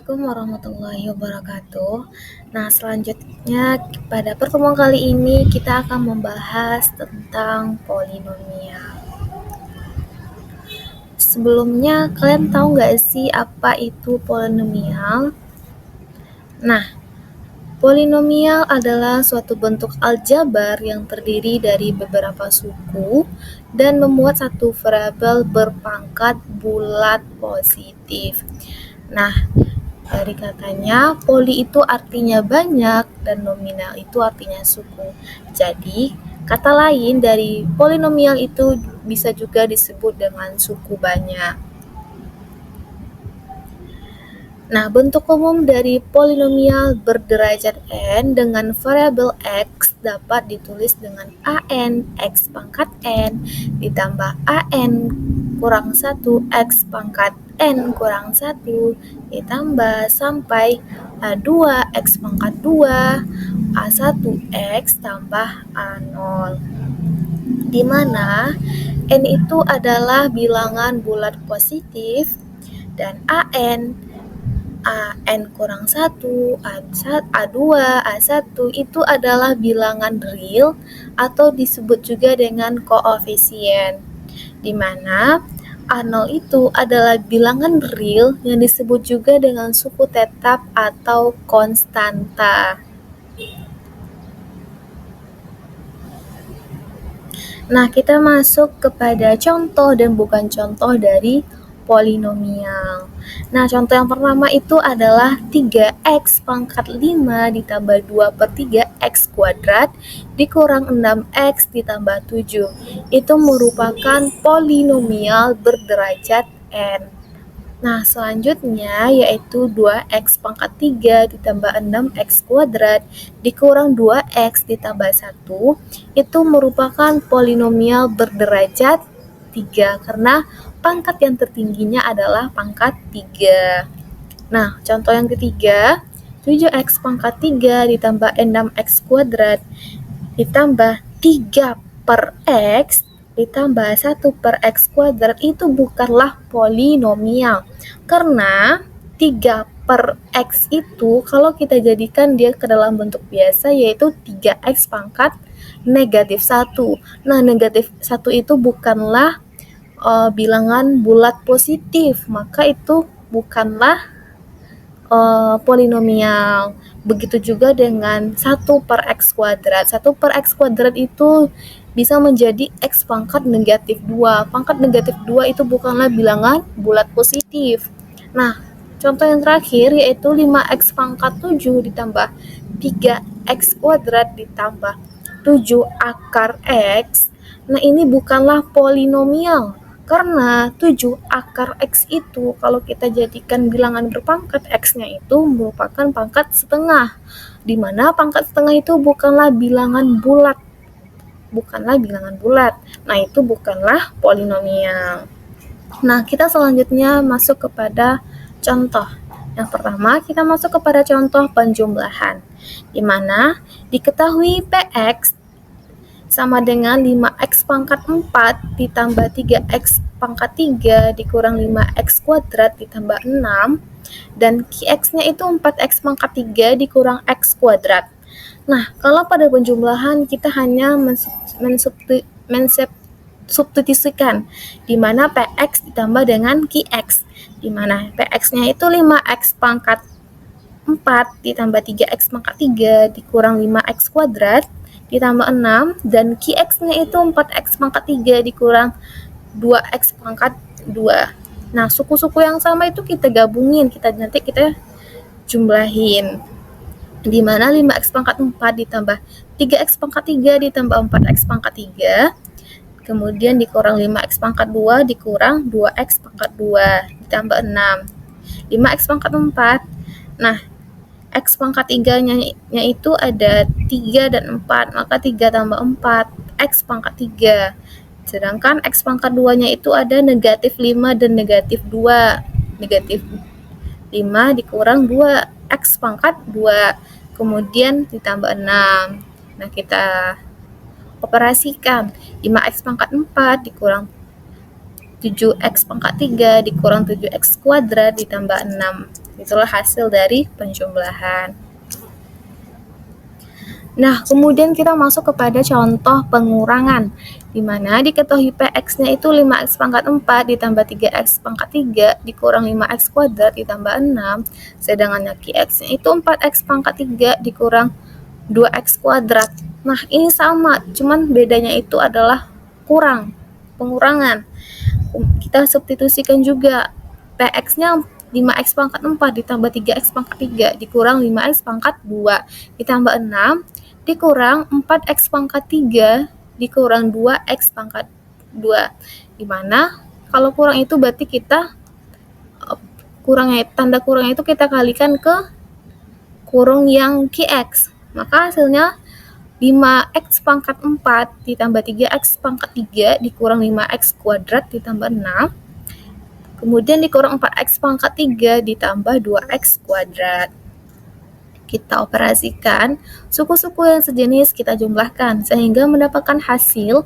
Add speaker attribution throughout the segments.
Speaker 1: Assalamualaikum warahmatullahi wabarakatuh. Nah, selanjutnya pada pertemuan kali ini kita akan membahas tentang polinomial. Sebelumnya, kalian tahu nggak sih apa itu polinomial? Nah, polinomial adalah suatu bentuk aljabar yang terdiri dari beberapa suku dan memuat satu variabel berpangkat bulat positif. Nah, dari katanya, poli itu artinya banyak dan nominal itu artinya suku. Jadi, kata lain dari polinomial itu bisa juga disebut dengan suku banyak. Nah, bentuk umum dari polinomial berderajat n dengan variabel x dapat ditulis dengan an x pangkat n ditambah an kurang 1 x pangkat n kurang 1 ditambah sampai a2 x pangkat 2 a1 x tambah a0, di mana n itu adalah bilangan bulat positif dan an kurang 1, A2, A1 itu adalah bilangan real atau disebut juga dengan koefisien, di mana A0 itu adalah bilangan real yang disebut juga dengan suku tetap atau konstanta. Nah, kita masuk kepada contoh dan bukan contoh dari polinomial. Nah, contoh yang pertama itu adalah 3x pangkat 5 ditambah 2/3 x kuadrat dikurang 6x ditambah 7. Itu merupakan polinomial berderajat n. Nah, selanjutnya yaitu 2x pangkat 3 ditambah 6x kuadrat dikurang 2x ditambah 1 itu merupakan polinomial berderajat 3 karena pangkat yang tertingginya /adalah pangkat 3. Nah, contoh yang ketiga, 7x pangkat 3 ditambah 6x kuadrat ditambah 3/x ditambah 1/x kuadrat itu bukanlah polinomial, karena 3/x itu kalau kita jadikan dia ke dalam bentuk biasa yaitu 3x pangkat negatif 1. Nah, negatif 1 itu bukanlah bilangan bulat positif, maka itu bukanlah polinomial. Begitu juga dengan 1/x kuadrat. 1/x kuadrat itu bisa menjadi x pangkat negatif 2. Pangkat negatif 2 itu bukanlah bilangan bulat positif. Nah, contoh yang terakhir yaitu 5x pangkat 7 ditambah 3x kuadrat ditambah 7 akar x. Nah, ini bukanlah polinomial, karena 7 akar x itu kalau kita jadikan bilangan berpangkat x-nya itu merupakan pangkat setengah, di mana pangkat setengah itu bukanlah bilangan bulat. Nah, itu bukanlah polinomial. Nah, kita selanjutnya masuk kepada contoh. Yang pertama, kita masuk kepada contoh penjumlahan, di mana diketahui px sama dengan 5x pangkat 4 ditambah 3x pangkat 3 dikurang 5x kuadrat ditambah 6, dan qx-nya itu 4x pangkat 3 dikurang x kuadrat. Nah, kalau pada penjumlahan kita hanya mensubstitusikan, di mana px ditambah dengan qx, di mana px-nya itu 5x pangkat 4 ditambah 3x pangkat 3 dikurang 5x kuadrat ditambah 6, dan qx-nya itu 4x pangkat 3 dikurang 2x pangkat 2. Nah, suku-suku yang sama itu kita gabungin, nanti kita jumlahin, di mana 5x pangkat 4 ditambah 3x pangkat 3 ditambah 4x pangkat 3, kemudian dikurang 5x pangkat 2 dikurang 2x pangkat 2 ditambah 6, 5x pangkat 4. Nah, x pangkat 3-nya itu ada 3 dan 4, maka 3 tambah 4, x pangkat 3. Sedangkan x pangkat 2-nya itu ada negatif 5 dan negatif 2. Negatif 5 dikurang 2, x pangkat 2. Kemudian ditambah 6. Nah, kita operasikan. 5x pangkat 4 dikurang 7x pangkat 3 dikurang 7x kuadrat ditambah 6. Itulah hasil dari penjumlahan. Nah, kemudian kita masuk kepada contoh pengurangan, di mana diketahui Px-nya itu 5x pangkat 4 ditambah 3x pangkat 3 dikurang 5x kuadrat ditambah 6, sedangkan Qx-nya itu 4x pangkat 3 dikurang 2x kuadrat. Nah, ini sama, cuman bedanya itu adalah pengurangan. Kita substitusikan juga, Px-nya 5x pangkat 4 ditambah 3x pangkat 3 dikurang 5x pangkat 2 ditambah 6 dikurang 4x pangkat 3 dikurang 2x pangkat 2, dimana kalau kurang itu berarti kita tanda kurangnya itu kita kalikan ke kurung yang Qx, maka hasilnya 5x pangkat 4 ditambah 3x pangkat 3 dikurang 5x kuadrat ditambah 6, kemudian dikurang 4x pangkat 3 ditambah 2x kuadrat. Kita operasikan suku-suku yang sejenis, kita jumlahkan sehingga mendapatkan hasil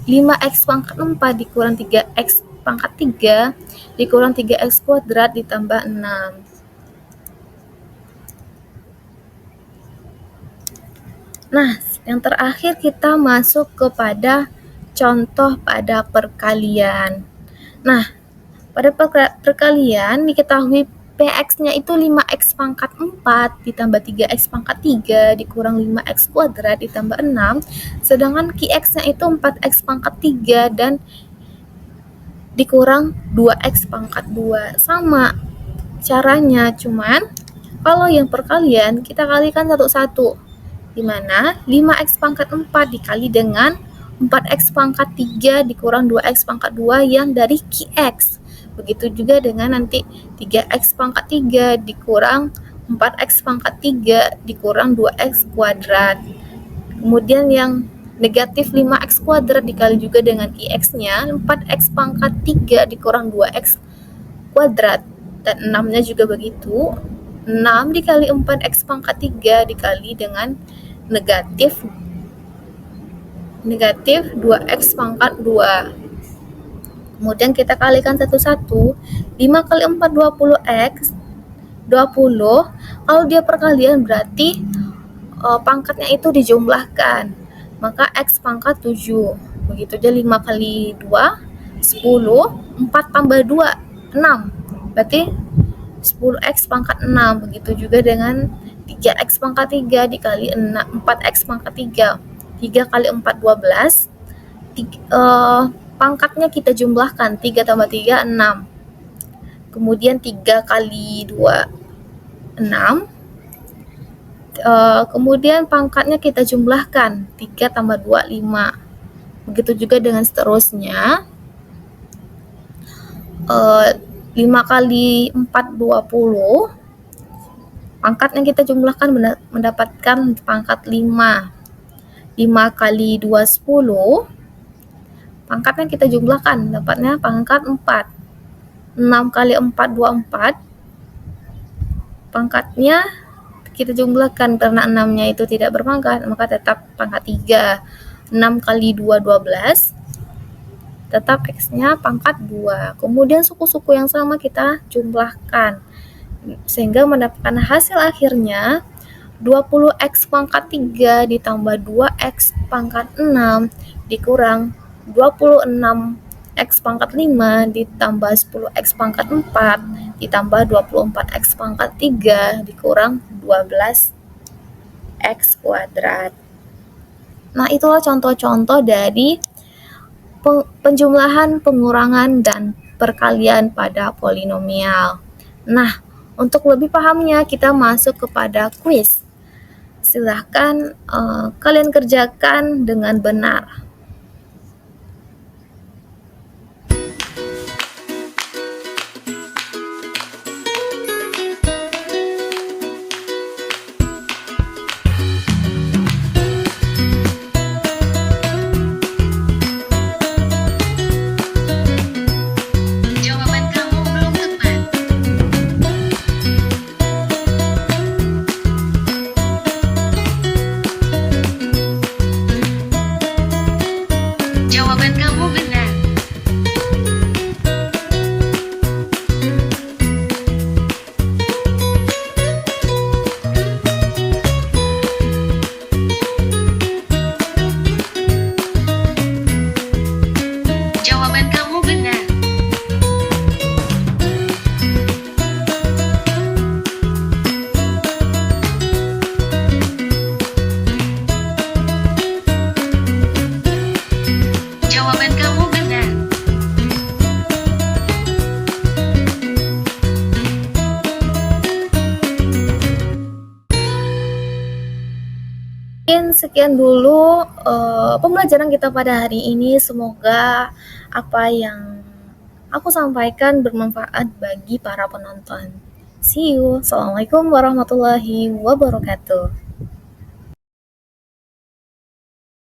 Speaker 1: 5x pangkat 4 dikurang 3x pangkat 3 dikurang 3x kuadrat ditambah 6. Nah, yang terakhir kita masuk kepada contoh pada perkalian. Nah, pada perkalian diketahui Px-nya itu 5x pangkat 4 ditambah 3x pangkat 3 dikurang 5x kuadrat ditambah 6, sedangkan Qx-nya itu 4x pangkat 3 dan dikurang 2x pangkat 2. Sama caranya, cuman kalau yang perkalian kita kalikan satu-satu, dimana 5x pangkat 4 dikali dengan 4x pangkat 3 dikurang 2x pangkat 2 yang dari Qx. Begitu juga dengan nanti 3x pangkat 3 dikurang 4x pangkat 3 dikurang 2x kuadrat. Kemudian yang negatif 5x kuadrat dikali juga dengan Qx-nya 4x pangkat 3 dikurang 2x kuadrat. Dan 6-nya juga begitu. 6 dikali 4x pangkat 3 dikali dengan negatif 2x pangkat 2. Kemudian kita kalikan satu-satu, 5 kali 4 20x, 20, kalau dia perkalian berarti pangkatnya itu dijumlahkan, maka x pangkat 7, begitu aja 5 kali 2, 10, 4 tambah 2, 6, berarti 10x pangkat 6, begitu juga dengan 3x pangkat 3 dikali 4x pangkat 3, 3 kali 4 12, pangkatnya kita jumlahkan, 3 tambah 3, 6. Kemudian 3 kali 2, 6. Kemudian pangkatnya kita jumlahkan, 3 tambah 2, 5. Begitu juga dengan seterusnya. 5 kali 4, 20. Pangkatnya kita jumlahkan mendapatkan pangkat 5. 5 kali 2, 10. Pangkatnya kita jumlahkan, dapatnya pangkat 4. 6 kali 4, 24. Pangkatnya kita jumlahkan, karena 6-nya itu tidak berpangkat, maka tetap pangkat 3. 6 kali 2, 12. Tetap X-nya pangkat 2. Kemudian suku-suku yang sama kita jumlahkan, sehingga mendapatkan hasil akhirnya 20x pangkat 3 ditambah 2x pangkat 6 dikurang 26x pangkat 5 ditambah 10x pangkat 4 ditambah 24x pangkat 3 dikurang 12x kuadrat. Nah, itulah contoh-contoh dari penjumlahan, pengurangan, dan perkalian pada polinomial. Nah, untuk lebih pahamnya kita masuk kepada kuis. Silahkan kalian kerjakan dengan benar.
Speaker 2: Jawaban kamu benar.
Speaker 1: mungkin sekian dulu pembelajaran kita pada hari ini. Semoga apa yang aku sampaikan bermanfaat bagi para penonton. See you. Assalamualaikum warahmatullahi wabarakatuh.